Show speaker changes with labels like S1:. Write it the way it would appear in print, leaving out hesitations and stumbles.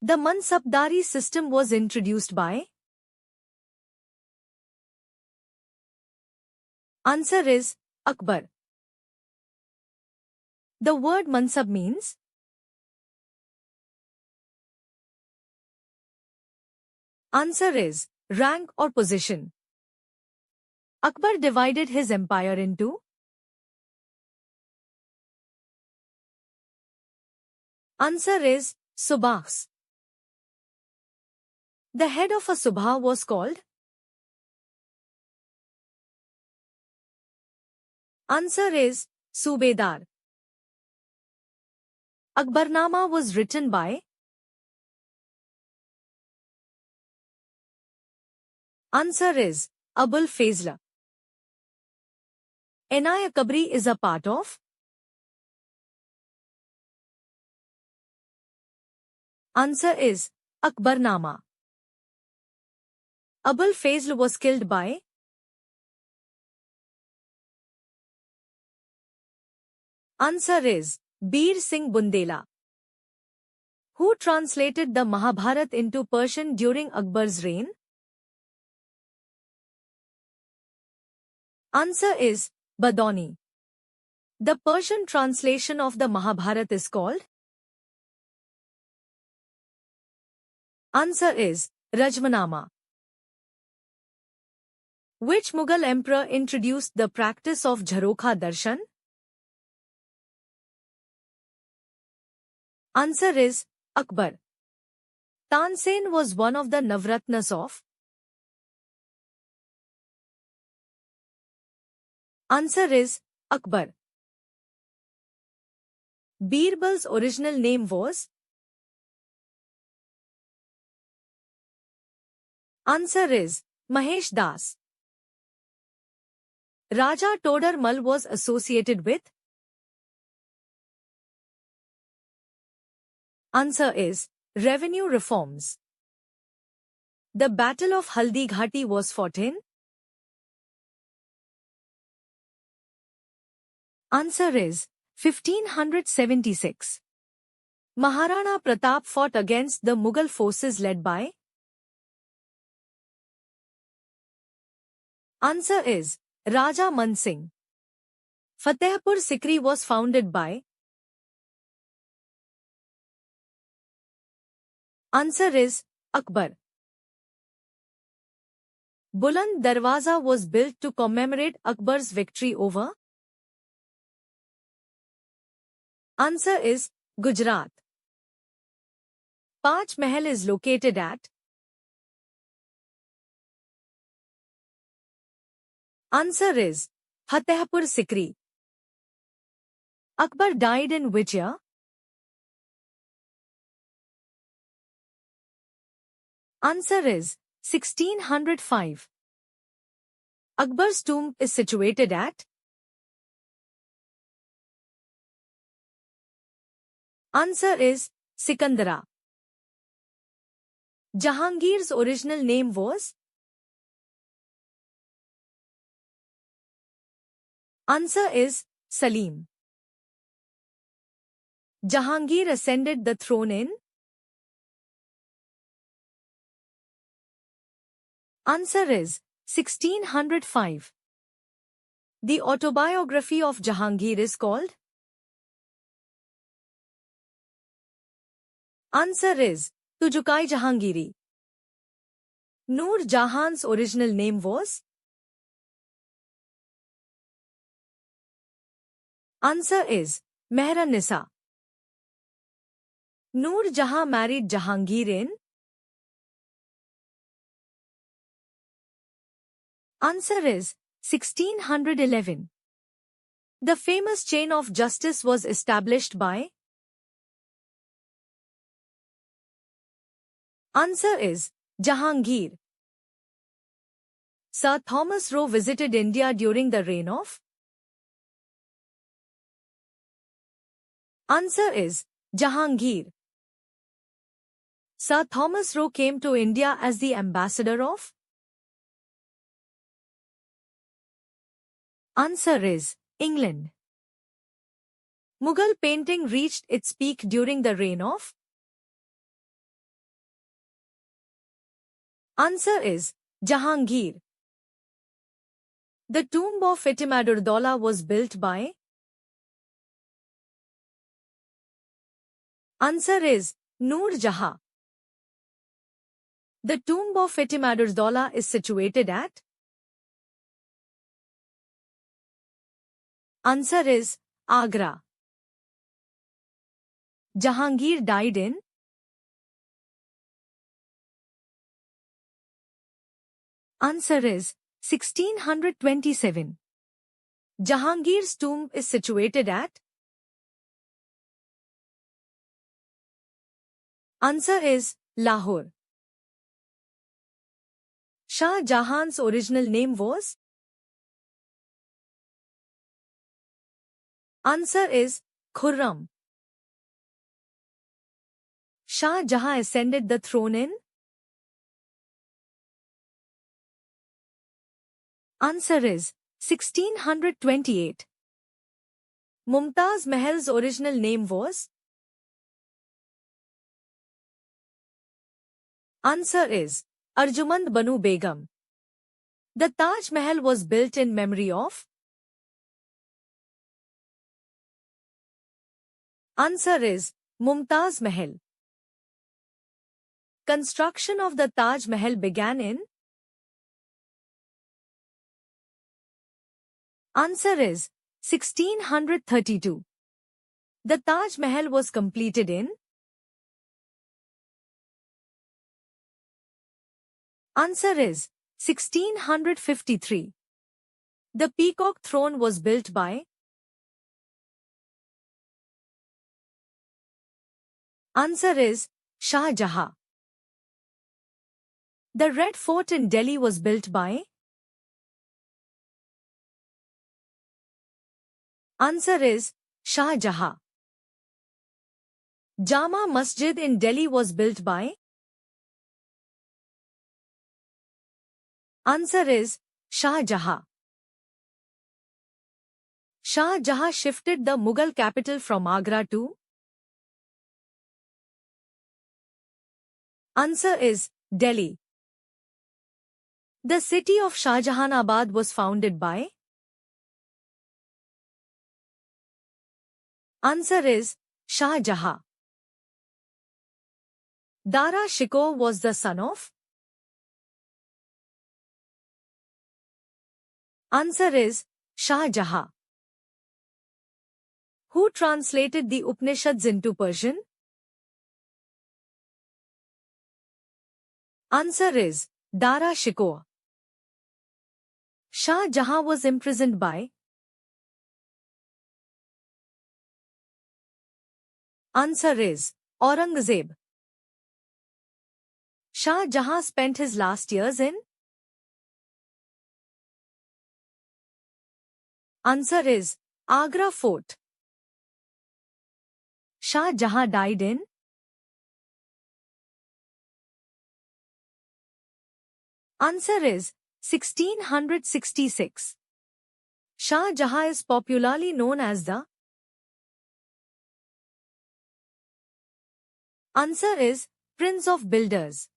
S1: The Mansabdari system was introduced by? Answer is Akbar. The word mansab means? Answer is rank or position. Akbar divided his empire into? Answer is subahs. The head of a subah was called? Answer is Subedar. Akbarnama was written by? Answer is Abul Fazl. Enaya Kabri is a part of? Answer is Akbarnama. Abul Fazl was killed by? Answer is Bir Singh Bundela. Who translated the Mahabharata into Persian during Akbar's reign? Answer is Badoni. The Persian translation of the Mahabharata is called? Answer is Rajmanama. Which Mughal emperor introduced the practice of Jharokha Darshan? Answer is Akbar. Tansen was one of the Navratnas of? Answer is Akbar. Birbal's original name was? Answer is Mahesh Das. Raja Todar Mal was associated with? Answer is revenue reforms. The Battle of Haldi Ghati was fought in? Answer is 1576. Maharana Pratap fought against the Mughal forces led by? Answer is Raja Man Singh. Fatehpur Sikri was founded by? Answer is Akbar. Buland Darwaza was built to commemorate Akbar's victory over? Answer is Gujarat. Panch Mahal is located at? Answer is Fatehpur Sikri. Akbar died in which year? Answer is 1605. Akbar's tomb is situated at? Answer is Sikandara. Jahangir's original name was? Answer is Salim. Jahangir ascended the throne in? Answer is 1605. The autobiography of Jahangir is called? Answer is Tujukai Jahangiri. Noor Jahan's original name was? Answer is Mehra Nisa. Noor Jahan married Jahangir in? Answer is 1611. The famous chain of justice was established by? Answer is Jahangir. Sir Thomas Roe visited India during the reign of? Answer is Jahangir. Sir Thomas Roe came to India as the ambassador of? Answer is England. Mughal painting reached its peak during the reign of? Answer is Jahangir. The tomb of Itimadur-Daulah was built by? Answer is Noor Jahan. The tomb of Itimadur-Daulah is situated at? Answer is Agra. Jahangir died in? Answer is 1627. Jahangir's tomb is situated at? Answer is Lahore. Shah Jahan's original name was? Answer is Khurram. Shah Jahan ascended the throne in? Answer is 1628. Mumtaz Mahal's original name was? Answer is Arjumand Banu Begum. The Taj Mahal was built in memory of? Answer is Mumtaz Mahal. Construction of the Taj Mahal began in? Answer is 1632. The Taj Mahal was completed in? Answer is 1653. The Peacock Throne was built by? Answer is Shah Jahan. The Red Fort in Delhi was built by? Answer is Shah Jahan. Jama Masjid in Delhi was built by? Answer is Shah Jahan. Shah Jahan shifted the Mughal capital from Agra to? Answer is Delhi. The city of Shahjahanabad was founded by? Answer is Shah Jahan. Dara Shikoh was the son of? Answer is Shah Jahan. Who translated the Upanishads into Persian? Answer is Dara Shikoh. Shah Jahan was imprisoned by? Answer is Aurangzeb. Shah Jahan spent his last years in? Answer is Agra Fort. Shah Jahan died in? Answer is 1666. Shah Jahan is popularly known as the? Answer is Prince of Builders.